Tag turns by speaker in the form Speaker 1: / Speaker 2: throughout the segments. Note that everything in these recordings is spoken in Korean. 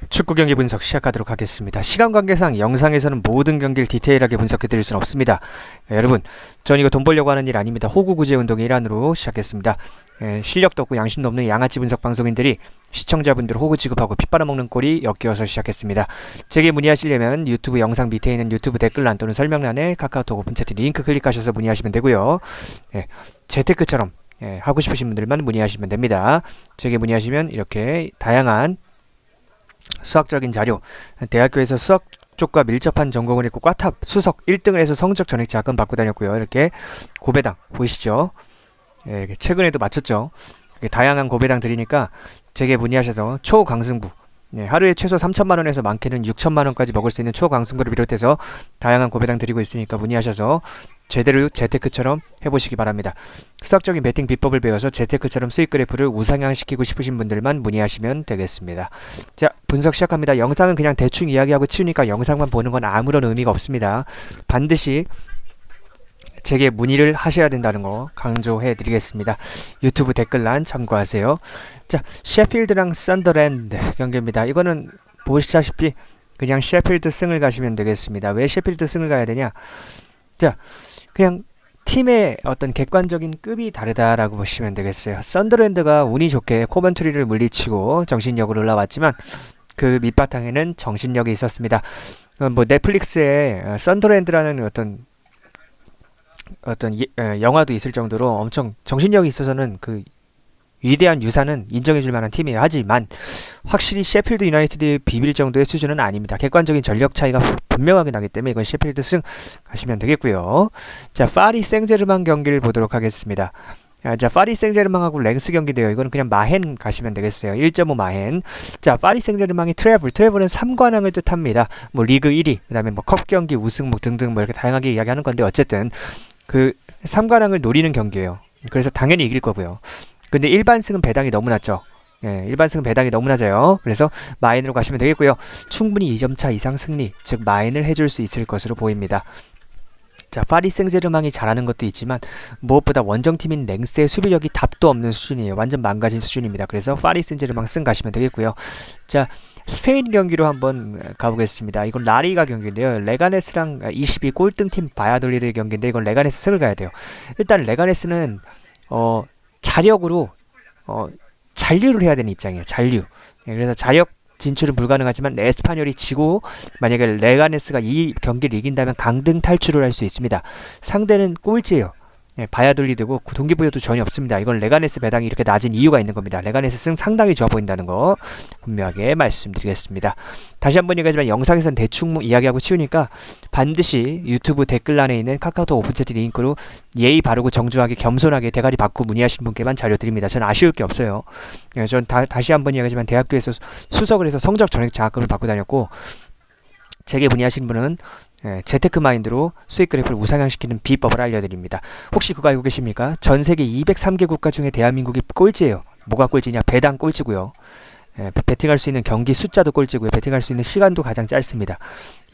Speaker 1: 축구 경기 분석 시작하도록 하겠습니다. 시간 관계상 영상에서는 모든 경기를 디테일하게 분석해드릴 수는 없습니다. 여러분, 전 이거 돈 벌려고 하는 일 아닙니다. 호구구제 운동의 일환으로 시작했습니다. 실력도 없고 양심도 없는 양아치 분석 방송인들이 시청자분들 호구 지급하고 피 빨아먹는 꼴이 역겨워서 시작했습니다. 제게 문의하시려면 유튜브 영상 밑에 있는 유튜브 댓글란 또는 설명란에 카카오톡 오픈채팅 링크 클릭하셔서 문의하시면 되고요. 재테크처럼 하고 싶으신 분들만 문의하시면 됩니다. 제게 문의하시면 이렇게 다양한 수학적인 자료, 대학교에서 수학 쪽과 밀접한 전공을 했고 과탑, 수석 1등을 해서 성적 전액 장학금 받고 다녔고요. 이렇게 고배당 보이시죠? 최근에도 마쳤죠. 다양한 고배당 드리니까 제게 문의하셔서 초강승부, 하루에 최소 3천만원에서 많게는 6천만원까지 먹을 수 있는 초강승부를 비롯해서 다양한 고배당 드리고 있으니까 문의하셔서 제대로 재테크처럼 해보시기 바랍니다. 수학적인 베팅 비법을 배워서 재테크처럼 수익 그래프를 우상향시키고 싶으신 분들만 문의하시면 되겠습니다. 자, 분석 시작합니다. 영상은 그냥 대충 이야기하고 치우니까 영상만 보는 건 아무런 의미가 없습니다. 반드시 제게 문의를 하셔야 된다는 거 강조해 드리겠습니다. 유튜브 댓글란 참고하세요. 자, 셰필드랑 썬더랜드 경기입니다. 이거는 보시다시피 그냥 셰필드 승을 가시면 되겠습니다. 왜 셰필드 승을 가야 되냐? 자, 그냥 팀의 어떤 객관적인 급이 다르다라고 보시면 되겠어요. 썬더랜드가 운이 좋게 코벤트리를 물리치고 정신력으로 올라왔지만 그 밑바탕에는 정신력이 있었습니다. 뭐 넷플릭스에 썬더랜드라는 어떤 영화도 있을 정도로 엄청 정신력이 있어서는 그 위대한 유산은 인정해줄 만한 팀이에요. 하지만 확실히 셰필드 유나이티드의 비빌 정도의 수준은 아닙니다. 객관적인 전력 차이가 분명하게 나기 때문에 이건 셰필드 승 가시면 되겠고요. 자, 파리 생제르맹 경기를 보도록 하겠습니다. 자, 파리 생제르맹하고 랭스 경기인데요. 이거는 그냥 마헨 가시면 되겠어요. 1.5 마헨. 자, 파리 생제르맹이 트래블은 3관왕을 뜻합니다. 뭐 리그 1위, 그 다음에 뭐 컵 경기 우승 뭐 등등 뭐 이렇게 다양하게 이야기하는 건데 어쨌든 그 3관왕을 노리는 경기예요. 그래서 당연히 이길 거고요. 근데 일반승은 배당이 너무 낮죠. 일반승은 배당이 너무 낮아요. 그래서 마인으로 가시면 되겠고요. 충분히 2점차 이상 승리, 즉 마인을 해줄 수 있을 것으로 보입니다. 자, 파리 생제르맹이 잘하는 것도 있지만 무엇보다 원정팀인 랭스의 수비력이 답도 없는 수준이에요. 완전 망가진 수준입니다. 그래서 파리 생제르맹 승 가시면 되겠고요. 자, 스페인 경기로 한번 가보겠습니다. 이건 라리가 경기인데요. 레가네스랑 22 꼴등팀 바야돌리드의 경기인데 이건 레가네스 승을 가야 돼요. 일단 레가네스는 자력으로 잔류를 해야 되는 입장이에요. 잔류. 그래서 자력 진출은 불가능하지만 에스파뇰이 지고 만약에 레가네스가 이 경기를 이긴다면 강등 탈출을 할 수 있습니다. 상대는 꼴찌예요. 바야돌리드고 동기부여도 전혀 없습니다. 이건 레가네스 배당이 이렇게 낮은 이유가 있는 겁니다. 레가네스 승 상당히 좋아 보인다는 거 분명하게 말씀드리겠습니다. 다시 한번 얘기하지만 영상에선 대충 이야기하고 치우니까 반드시 유튜브 댓글란에 있는 카카오톡 오픈채팅 링크로 예의 바르고 정중하게 겸손하게 대가리 받고 문의하신 분께만 자료 드립니다. 저는 아쉬울 게 없어요. 전 다시 한번 이야기하지만 대학교에서 수석을 해서 성적 전액 장학금을 받고 다녔고 제게 문의하신 분은 재테크 마인드로 수익 그래프를 우상향시키는 비법을 알려드립니다. 혹시 그거 알고 계십니까? 전 세계 203개 국가 중에 대한민국이 꼴찌예요. 뭐가 꼴찌냐? 배당 꼴찌고요. 베팅할 수 있는 경기 숫자도 꼴찌고요. 베팅할 수 있는 시간도 가장 짧습니다.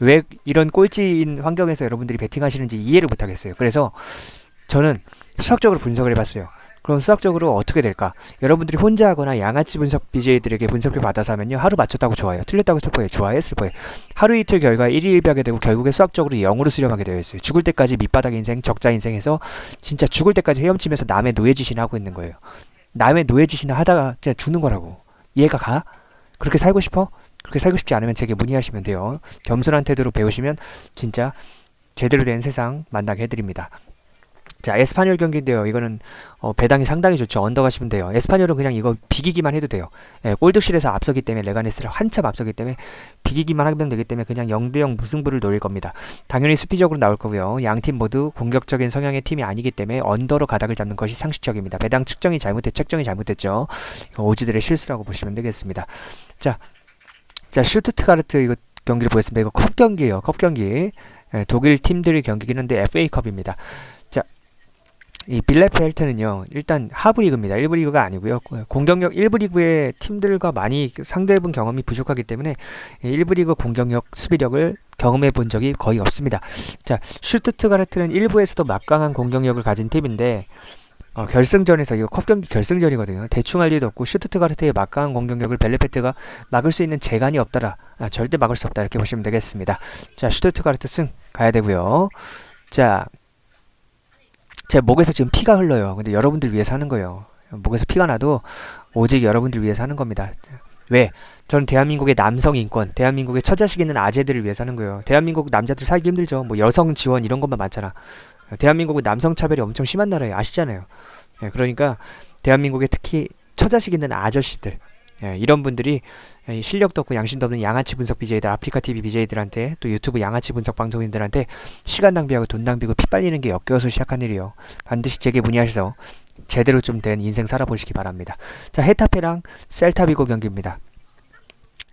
Speaker 1: 왜 이런 꼴찌인 환경에서 여러분들이 베팅하시는지 이해를 못하겠어요. 그래서 저는 수학적으로 분석을 해봤어요. 그럼 수학적으로 어떻게 될까? 여러분들이 혼자 하거나 양아치 분석 BJ들에게 분석을 받아서 하면요. 하루 맞췄다고 좋아요. 틀렸다고 슬퍼요. 좋아요. 슬퍼요. 하루 이틀 결과에 일희일비하게 되고 결국에 수학적으로 0으로 수렴하게 되어 있어요. 죽을 때까지 밑바닥 인생, 적자 인생에서 진짜 죽을 때까지 헤엄치면서 남의 노예짓이나 하고 있는 거예요. 남의 노예짓이나 하다가 진짜 죽는 거라고. 이해가 가? 그렇게 살고 싶어? 그렇게 살고 싶지 않으면 제게 문의하시면 돼요. 겸손한 태도로 배우시면 진짜 제대로 된 세상 만나게 해드립니다. 자, 에스파뇰 경기인데요. 이거는 배당이 상당히 좋죠. 언더 가시면 돼요. 에스파뇰은 그냥 이거 비기기만 해도 돼요. 골득실에서 앞서기 때문에 레가네스를 한참 앞서기 때문에 비기기만 하면 되기 때문에 그냥 0대0 무승부를 노릴 겁니다. 당연히 수비적으로 나올 거고요. 양팀 모두 공격적인 성향의 팀이 아니기 때문에 언더로 가닥을 잡는 것이 상식적입니다. 배당 책정이 잘못됐죠. 이거 오지들의 실수라고 보시면 되겠습니다. 자, 슈투트가르트 이거 경기를 보겠습니다. 이거 컵 경기예요. 컵 경기. 독일 팀들의 경기긴 한데 FA컵입니다. 이 빌레펠트는요 일단 하브리그입니다. 1부 리그가 아니고요. 공격력 1부 리그의 팀들과 많이 상대해본 경험이 부족하기 때문에 1부 리그 공격력 수비력을 경험해 본 적이 거의 없습니다. 자, 슈투트가르트는 1부에서도 막강한 공격력을 가진 팀인데 결승전에서 이거 컵 경기 결승전이거든요. 대충 할 리도 없고 슈투트가르트의 막강한 공격력을 벨레페트가 막을 수 있는 재간이 없더라. 절대 막을 수 없다. 이렇게 보시면 되겠습니다. 자, 슈투트가르트 승 가야 되고요. 자, 제 목에서 지금 피가 흘러요. 근데 여러분들 위해서 하는 거예요. 목에서 피가 나도 오직 여러분들 위해서 하는 겁니다. 왜? 저는 대한민국의 남성 인권, 대한민국의 처자식 있는 아재들을 위해서 하는 거예요. 대한민국 남자들 살기 힘들죠. 뭐 여성 지원 이런 것만 많잖아. 대한민국은 남성 차별이 엄청 심한 나라예요. 아시잖아요. 그러니까 대한민국에 특히 처자식 있는 아저씨들, 이런 분들이 실력도 없고 양심도 없는 양아치 분석 BJ들, 아프리카TV BJ들한테 또 유튜브 양아치 분석 방송인들한테 시간 낭비하고 돈 낭비고 피 빨리는 게 역겨워서 시작한 일이요. 반드시 제게 문의하셔서 제대로 좀 된 인생 살아보시기 바랍니다. 자, 헤타페랑 셀타비고 경기입니다.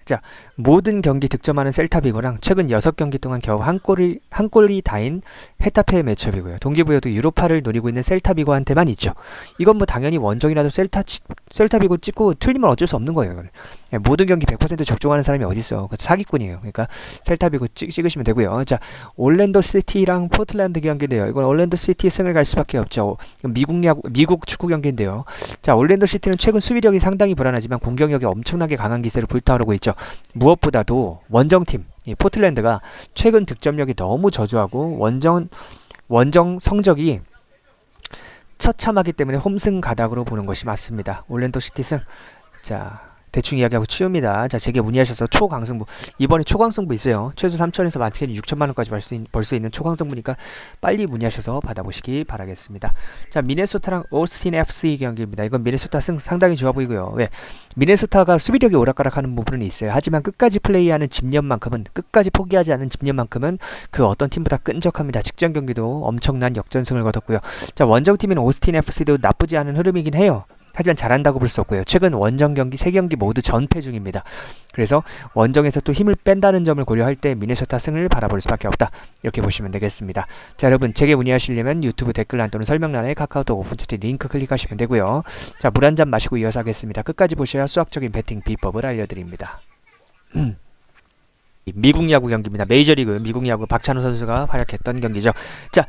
Speaker 1: 자, 모든 경기 득점하는 셀타비고랑 최근 6경기 동안 겨우 한 골이 다인 헤타페의 매치업이고요. 동기부여도 유로파를 노리고 있는 셀타비고한테만 있죠. 이건 뭐 당연히 원정이라도 셀타비고 찍고 틀리면 어쩔 수 없는 거예요. 이건. 모든 경기 100% 적중하는 사람이 어딨어. 사기꾼이에요. 그러니까 셀타비고 찍으시면 되고요. 자, 올랜도 시티랑 포틀랜드 경기인데요. 이건 올랜도 시티 승을 갈 수밖에 없죠. 미국 축구 경기인데요. 자, 올랜도 시티는 최근 수비력이 상당히 불안하지만 공격력이 엄청나게 강한 기세로 불타오르고 있죠. 무엇보다도 원정팀 포틀랜드가 최근 득점력이 너무 저조하고 원정 성적이 처참하기 때문에 홈승 가닥으로 보는 것이 맞습니다. 올랜도 시티승. 자, 대충 이야기하고 치웁니다. 자, 제게 문의하셔서 초강승부. 이번에 초강승부 있어요. 최소 3천에서 많게는 6천만원까지 벌 수 있는 초강승부니까 빨리 문의하셔서 받아보시기 바라겠습니다. 자, 미네소타랑 오스틴 FC 경기입니다. 이건 미네소타 승 상당히 좋아 보이고요. 왜? 미네소타가 수비력이 오락가락하는 부분은 있어요. 하지만 끝까지 플레이하는 집념만큼은, 끝까지 포기하지 않는 집념만큼은 그 어떤 팀보다 끈적합니다. 직전 경기도 엄청난 역전승을 거뒀고요. 자, 원정팀인 오스틴 FC도 나쁘지 않은 흐름이긴 해요. 하지만 잘한다고 볼 수 없고요. 최근 원정 경기 3경기 모두 전패 중입니다. 그래서 원정에서 또 힘을 뺀다는 점을 고려할 때 미네소타 승을 바라볼 수밖에 없다. 이렇게 보시면 되겠습니다. 자, 여러분 제게 문의하시려면 유튜브 댓글란 또는 설명란에 카카오톡 오픈채팅 링크 클릭하시면 되고요. 자, 물 한 잔 마시고 이어서 하겠습니다. 끝까지 보셔야 수학적인 배팅 비법을 알려드립니다. 미국 야구 경기입니다. 메이저리그 미국 야구 박찬호 선수가 활약했던 경기죠. 자,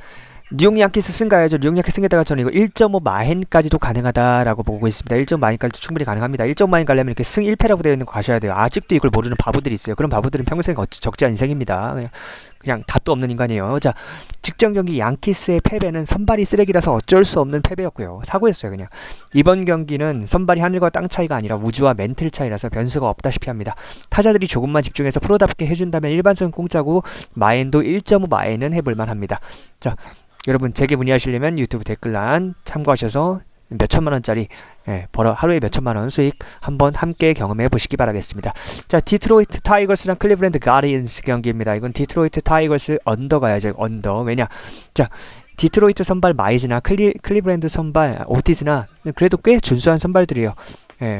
Speaker 1: 뉴욕 양키스 승 가야죠. 뉴욕 양키스 승에다가 저는 이거 1.5 마헨까지도 가능하다라고 보고 있습니다. 1.5 마헨까지도 충분히 가능합니다. 1.5 마헨 가려면 이렇게 승 1패라고 되어 있는 거 가셔야 돼요. 아직도 이걸 모르는 바보들이 있어요. 그런 바보들은 평생 적지 않은 인생입니다. 그냥 답도 없는 인간이에요. 자, 직전 경기 양키스의 패배는 선발이 쓰레기라서 어쩔 수 없는 패배였고요. 사고였어요. 그냥 이번 경기는 선발이 하늘과 땅 차이가 아니라 우주와 멘틀 차이라서 변수가 없다시피 합니다. 타자들이 조금만 집중해서 프로답게 해준다면 일반승 공짜고 마엔도 1.5 마엔은 해볼만 합니다. 자, 여러분 제게 문의하시려면 유튜브 댓글란 참고하셔서 몇천만원짜리 하루에 몇천만원 수익 한번 함께 경험해 보시기 바라겠습니다. 자, 디트로이트 타이거스랑 클리브랜드 가디언스 경기입니다. 이건 디트로이트 타이거스 언더 가야죠. 언더. 왜냐? 자, 디트로이트 선발 마이즈나 클리브랜드 선발 오티즈나 그래도 꽤 준수한 선발들이에요.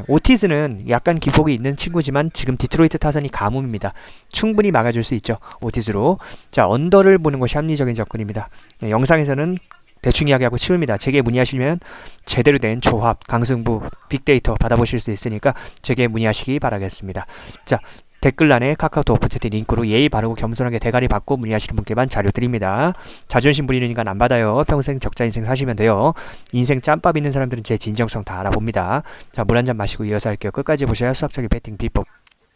Speaker 1: 오티즈는 약간 기복이 있는 친구지만 지금 디트로이트 타선이 가뭄입니다. 충분히 막아줄 수 있죠. 오티즈로. 자, 언더를 보는 것이 합리적인 접근입니다. 영상에서는 대충 이야기하고 치웁니다. 제게 문의하시면 제대로 된 조합, 강승부, 빅데이터 받아보실 수 있으니까 제게 문의하시기 바라겠습니다. 자, 댓글란에 카카오톡 오픈채팅 링크로 예의 바르고 겸손하게 대가리 받고 문의하시는 분께만 자료 드립니다. 자존심 부리는 인간 안 받아요. 평생 적자 인생 사시면 돼요. 인생 짬밥 있는 사람들은 제 진정성 다 알아봅니다. 자, 물 한 잔 마시고 이어서 할게요. 끝까지 보셔야 수학적인 배팅 비법.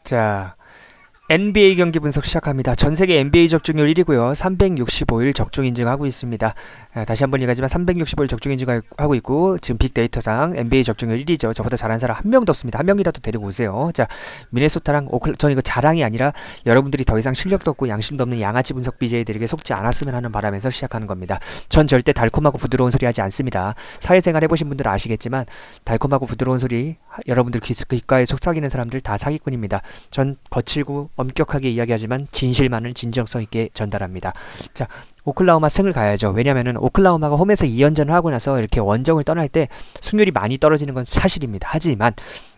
Speaker 1: 자, NBA 경기 분석 시작합니다. 전세계 NBA 적중률 1위고요. 365일 적중 인증하고 있습니다. 다시 한번 얘기하지만 365일 적중 인증하고 있고 지금 빅데이터상 NBA 적중률 1위죠. 저보다 잘한 사람 한 명도 없습니다. 한 명이라도 데리고 오세요. 자, 미네소타랑 저는 이거 자랑이 아니라 여러분들이 더 이상 실력도 없고 양심도 없는 양아치 분석 BJ들에게 속지 않았으면 하는 바람에서 시작하는 겁니다. 전 절대 달콤하고 부드러운 소리 하지 않습니다. 사회생활 해보신 분들은 아시겠지만 달콤하고 부드러운 소리 여러분들 귓가에 속삭이는 사람들 다 사기꾼입니다. 전 거칠고 엄격하게 이야기하지만 진실만을 진정성 있게 전달합니다. 자, 오클라호마 승을 가야죠. 왜냐면은 오클라호마가 홈에서 2연전을 하고 나서 이렇게 원정을 떠날 때 승률이 많이 떨어지는 건 사실입니다. 하지만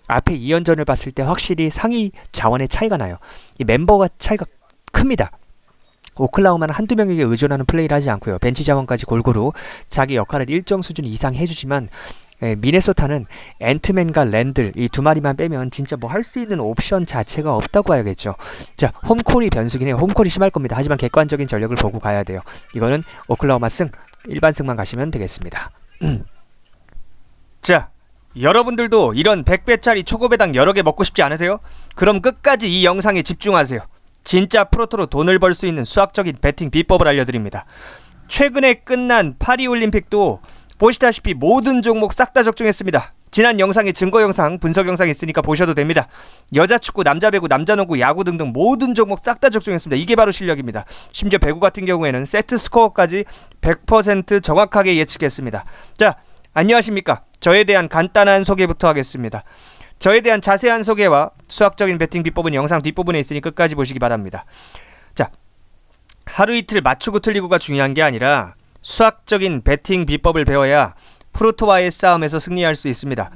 Speaker 1: 앞에 2연전을 봤을 때 확실히 상위 자원의 차이가 나요. 이 멤버가 차이가 큽니다. 오클라호마는 한두 명에게 의존하는 플레이를 하지 않고요. 벤치 자원까지 골고루 자기 역할을 일정 수준 이상 해주지만 미네소타는 앤트맨과 랜들 이 두 마리만 빼면 진짜 뭐 할 수 있는 옵션 자체가 없다고 해야겠죠. 자, 홈콜이 변수긴 해요. 홈콜이 심할 겁니다. 하지만 객관적인 전력을 보고 가야 돼요. 이거는 오클라호마 승, 일반 승만 가시면 되겠습니다. 자, 여러분들도 이런 100배짜리 초고배당 여러 개 먹고 싶지 않으세요? 그럼 끝까지 이 영상에 집중하세요. 진짜 프로토로 돈을 벌 수 있는 수학적인 베팅 비법을 알려드립니다. 최근에 끝난 파리올림픽도 보시다시피 모든 종목 싹 다 적중했습니다. 지난 영상에 증거 영상, 분석 영상 있으니까 보셔도 됩니다. 여자 축구, 남자 배구, 남자 농구, 야구 등등 모든 종목 싹 다 적중했습니다. 이게 바로 실력입니다. 심지어 배구 같은 경우에는 세트 스코어까지 100% 정확하게 예측했습니다. 자, 안녕하십니까. 저에 대한 간단한 소개부터 하겠습니다. 저에 대한 자세한 소개와 수학적인 베팅 비법은 영상 뒷부분에 있으니 끝까지 보시기 바랍니다. 자, 하루 이틀 맞추고 틀리고가 중요한 게 아니라 수학적인 베팅 비법을 배워야 프로토와의 싸움에서 승리할 수 있습니다.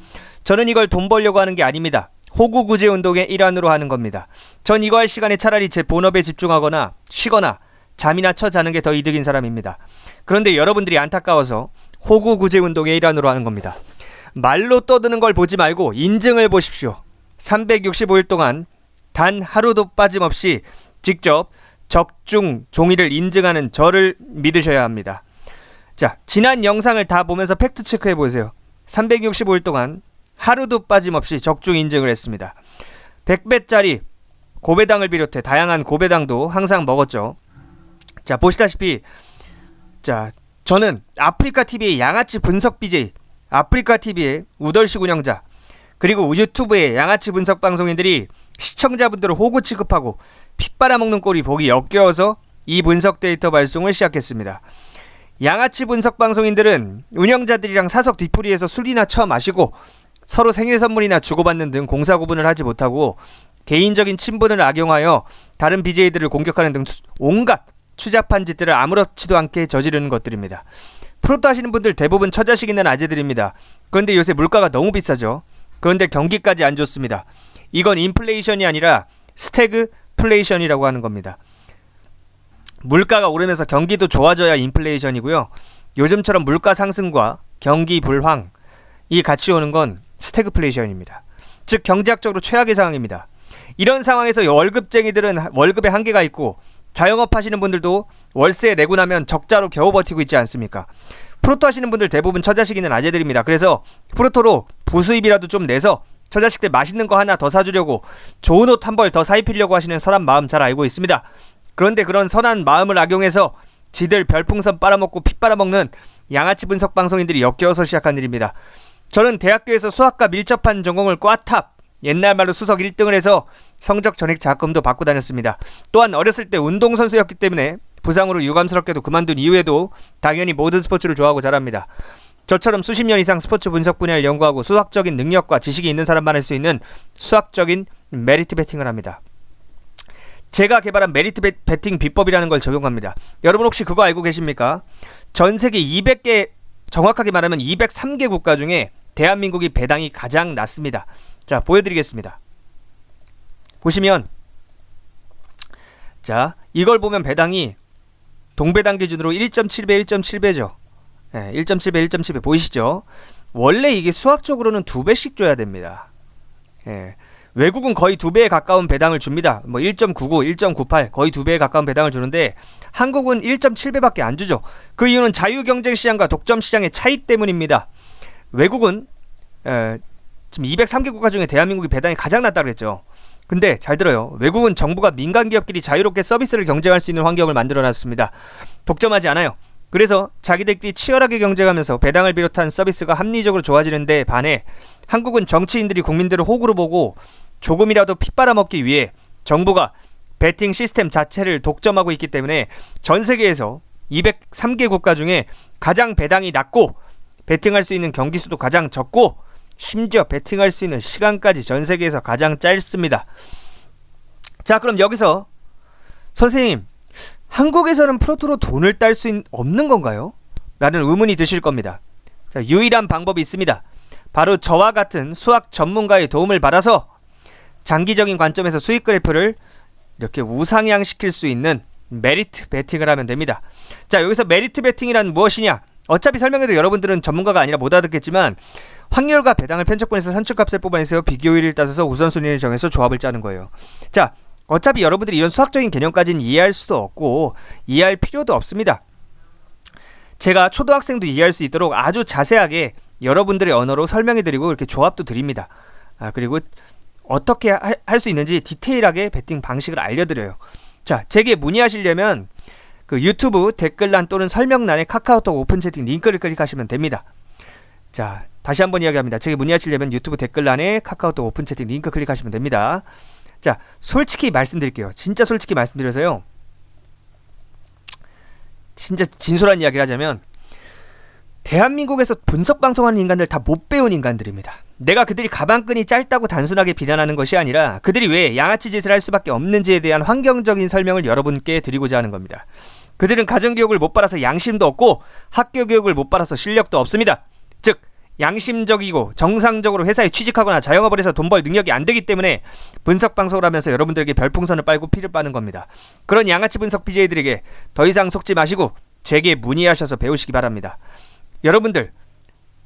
Speaker 1: 저는 이걸 돈 벌려고 하는 게 아닙니다. 호구 구제 운동의 일환으로 하는 겁니다. 전 이거 할 시간에 차라리 제 본업에 집중하거나 쉬거나 잠이나 쳐 자는 게 더 이득인 사람입니다. 그런데 여러분들이 안타까워서 호구 구제 운동의 일환으로 하는 겁니다. 말로 떠드는 걸 보지 말고 인증을 보십시오. 365일 동안 단 하루도 빠짐없이 직접 적중 종이를 인증하는 저를 믿으셔야 합니다. 자, 지난 영상을 다 보면서 팩트 체크해 보세요. 365일 동안 하루도 빠짐없이 적중 인증을 했습니다. 100배짜리 고배당을 비롯해 다양한 고배당도 항상 먹었죠. 자, 보시다시피 자, 저는 아프리카TV의 양아치 분석 BJ, 아프리카TV의 우덜시 운영자, 그리고 유튜브의 양아치 분석 방송인들이 시청자분들을 호구 취급하고 피 빨아먹는 꼴이 보기 역겨워서 이 분석 데이터 발송을 시작했습니다. 양아치 분석 방송인들은 운영자들이랑 사석 뒤풀이에서 술이나 처 마시고 서로 생일 선물이나 주고받는 등 공사 구분을 하지 못하고 개인적인 친분을 악용하여 다른 BJ들을 공격하는 등 온갖 추잡한 짓들을 아무렇지도 않게 저지르는 것들입니다. 프로토 하시는 분들 대부분 처자식 있는 아재들입니다. 그런데 요새 물가가 너무 비싸죠. 그런데 경기까지 안 좋습니다. 이건 인플레이션이 아니라 스태그플레이션이라고 하는 겁니다. 물가가 오르면서 경기도 좋아져야 인플레이션이고요. 요즘처럼 물가 상승과 경기 불황이 같이 오는 건 스태그플레이션입니다. 즉 경제학적으로 최악의 상황입니다. 이런 상황에서 월급쟁이들은 월급에 한계가 있고 자영업 하시는 분들도 월세 내고 나면 적자로 겨우 버티고 있지 않습니까? 프로토 하시는 분들 대부분 처자식 있는 아재들입니다. 그래서 프로토로 부수입이라도 좀 내서 처자식들 맛있는 거 하나 더 사주려고 좋은 옷 한 벌 더 사입히려고 하시는 선한 마음 잘 알고 있습니다. 그런데 그런 선한 마음을 악용해서 지들 별풍선 빨아먹고 피 빨아먹는 양아치 분석 방송인들이 역겨워서 시작한 일입니다. 저는 대학교에서 수학과 밀접한 전공을 꽈탑, 옛날 말로 수석 1등을 해서 성적 전액 장학금도 받고 다녔습니다. 또한 어렸을 때 운동선수였기 때문에 부상으로 유감스럽게도 그만둔 이후에도 당연히 모든 스포츠를 좋아하고 잘합니다. 저처럼 수십 년 이상 스포츠 분석 분야를 연구하고 수학적인 능력과 지식이 있는 사람만 할 수 있는 수학적인 메리트 베팅을 합니다. 제가 개발한 메리트 베팅 비법이라는 걸 적용합니다. 여러분 혹시 그거 알고 계십니까? 전 세계 200개, 정확하게 말하면 203개 국가 중에 대한민국이 배당이 가장 낮습니다. 자, 보여드리겠습니다. 보시면 자, 이걸 보면 배당이 동배당 기준으로 1.7배, 1.7배죠. 1.7배, 1.7배 보이시죠? 원래 이게 수학적으로는 2배씩 줘야 됩니다. 외국은 거의 2배에 가까운 배당을 줍니다. 뭐 1.99, 1.98 거의 2배에 가까운 배당을 주는데 한국은 1.7배밖에 안 주죠. 그 이유는 자유경쟁시장과 독점시장의 차이 때문입니다. 외국은 지금 203개 국가 중에 대한민국이 배당이 가장 낮다고 그랬죠. 근데 잘 들어요. 외국은 정부가 민간 기업끼리 자유롭게 서비스를 경쟁할 수 있는 환경을 만들어놨습니다. 독점하지 않아요. 그래서 자기들끼리 치열하게 경쟁하면서 배당을 비롯한 서비스가 합리적으로 좋아지는 데 반해 한국은 정치인들이 국민들을 호구로 보고 조금이라도 피 빨아먹기 위해 정부가 베팅 시스템 자체를 독점하고 있기 때문에 전 세계에서 203개 국가 중에 가장 배당이 낮고 베팅할 수 있는 경기 수도 가장 적고 심지어 베팅할 수 있는 시간까지 전 세계에서 가장 짧습니다. 자, 그럼 여기서 선생님, 한국에서는 프로토로 돈을 딸 수 없는 건가요? 라는 의문이 드실 겁니다. 자, 유일한 방법이 있습니다. 바로 저와 같은 수학 전문가의 도움을 받아서 장기적인 관점에서 수익 그래프를 이렇게 우상향시킬 수 있는 메리트 베팅을 하면 됩니다. 자, 여기서 메리트 베팅이란 무엇이냐? 어차피 설명해도 여러분들은 전문가가 아니라 못 알아듣겠지만 확률과 배당을 편적분해서 산출값을 뽑아내서 비교율을 따져서 우선순위를 정해서 조합을 짜는 거예요. 자, 어차피 여러분들이 이런 수학적인 개념까지는 이해할 수도 없고 이해할 필요도 없습니다. 제가 초등학생도 이해할 수 있도록 아주 자세하게 여러분들의 언어로 설명해드리고 이렇게 조합도 드립니다. 그리고 어떻게 할 수 있는지 디테일하게 베팅 방식을 알려드려요. 자, 제게 문의하시려면 그 유튜브 댓글란 또는 설명란에 카카오톡 오픈 채팅 링크를 클릭하시면 됩니다. 자, 다시 한번 이야기합니다. 제게 문의하시려면 유튜브 댓글란에 카카오톡 오픈 채팅 링크 클릭하시면 됩니다. 자, 솔직히 말씀드릴게요. 진짜 솔직히 말씀드려서요. 진짜 진솔한 이야기를 하자면 대한민국에서 분석방송하는 인간들 다 못 배운 인간들입니다. 내가 그들이 가방끈이 짧다고 단순하게 비난하는 것이 아니라 그들이 왜 양아치 짓을 할 수밖에 없는지에 대한 환경적인 설명을 여러분께 드리고자 하는 겁니다. 그들은 가정교육을 못 받아서 양심도 없고 학교교육을 못 받아서 실력도 없습니다. 즉 양심적이고 정상적으로 회사에 취직하거나 자영업을 해서 돈 벌 능력이 안 되기 때문에 분석방송을 하면서 여러분들에게 별풍선을 빨고 피를 빠는 겁니다. 그런 양아치 분석 BJ들에게 더 이상 속지 마시고 제게 문의하셔서 배우시기 바랍니다. 여러분들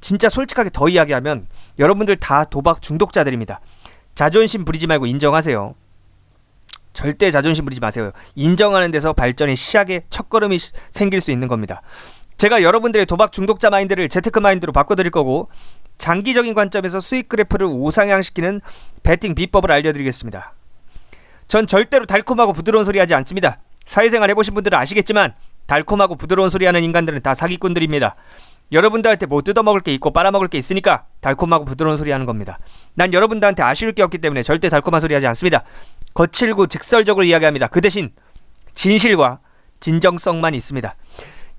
Speaker 1: 진짜 솔직하게 더 이야기하면 여러분들 다 도박 중독자들입니다. 자존심 부리지 말고 인정하세요. 절대 자존심 부리지 마세요. 인정하는 데서 발전의 시작의 첫걸음이 생길 수 있는 겁니다. 제가 여러분들의 도박 중독자 마인드를 재테크 마인드로 바꿔드릴 거고 장기적인 관점에서 수익 그래프를 우상향시키는 베팅 비법을 알려드리겠습니다. 전 절대로 달콤하고 부드러운 소리 하지 않습니다. 사회생활 해보신 분들은 아시겠지만 달콤하고 부드러운 소리 하는 인간들은 다 사기꾼들입니다. 여러분들한테 뭐 뜯어먹을 게 있고 빨아먹을 게 있으니까 달콤하고 부드러운 소리 하는 겁니다. 난 여러분들한테 아쉬울 게 없기 때문에 절대 달콤한 소리 하지 않습니다. 거칠고 직설적으로 이야기합니다. 그 대신 진실과 진정성만 있습니다.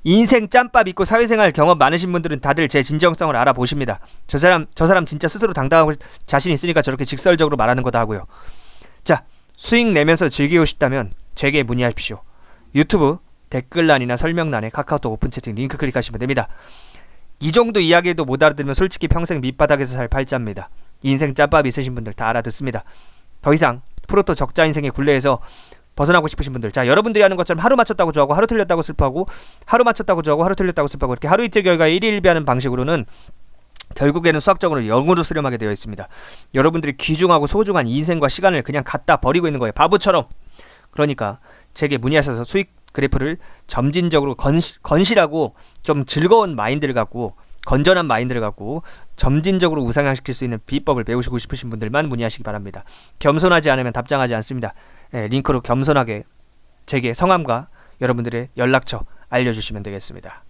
Speaker 1: 인생 짬밥 있고 사회생활 경험 많으신 분들은 다들 제 진정성을 알아보십니다. 저 사람 진짜 스스로 당당하고 자신 있으니까 저렇게 직설적으로 말하는 거다 하고요. 자, 수익 내면서 즐기고 싶다면 제게 문의하십시오. 유튜브 댓글란이나 설명란에 카카오톡 오픈 채팅 링크 클릭하시면 됩니다. 이 정도 이야기도 못 알아들으면 솔직히 평생 밑바닥에서 살 팔자입니다. 인생 짬밥 있으신 분들 다 알아듣습니다. 더 이상 프로토 적자 인생의 굴레에서 벗어나고 싶으신 분들, 자, 여러분들이 하는 것처럼 하루 맞췄다고 좋아하고 하루 틀렸다고 슬퍼하고 하루 맞췄다고 좋아하고 하루 틀렸다고 슬퍼하고 이렇게 하루 이틀 결과에 일일비하는 방식으로는 결국에는 수학적으로 0으로 수렴하게 되어 있습니다. 여러분들이 귀중하고 소중한 인생과 시간을 그냥 갖다 버리고 있는 거예요. 바보처럼. 그러니까 제게 문의하셔서 수익 그래프를 점진적으로 건실하고 좀 즐거운 마인드를 갖고 건전한 마인드를 갖고 점진적으로 우상향시킬 수 있는 비법을 배우시고 싶으신 분들만 문의하시기 바랍니다. 겸손하지 않으면 답장하지 않습니다. 링크로 겸손하게 제게 성함과 여러분들의 연락처 알려주시면 되겠습니다.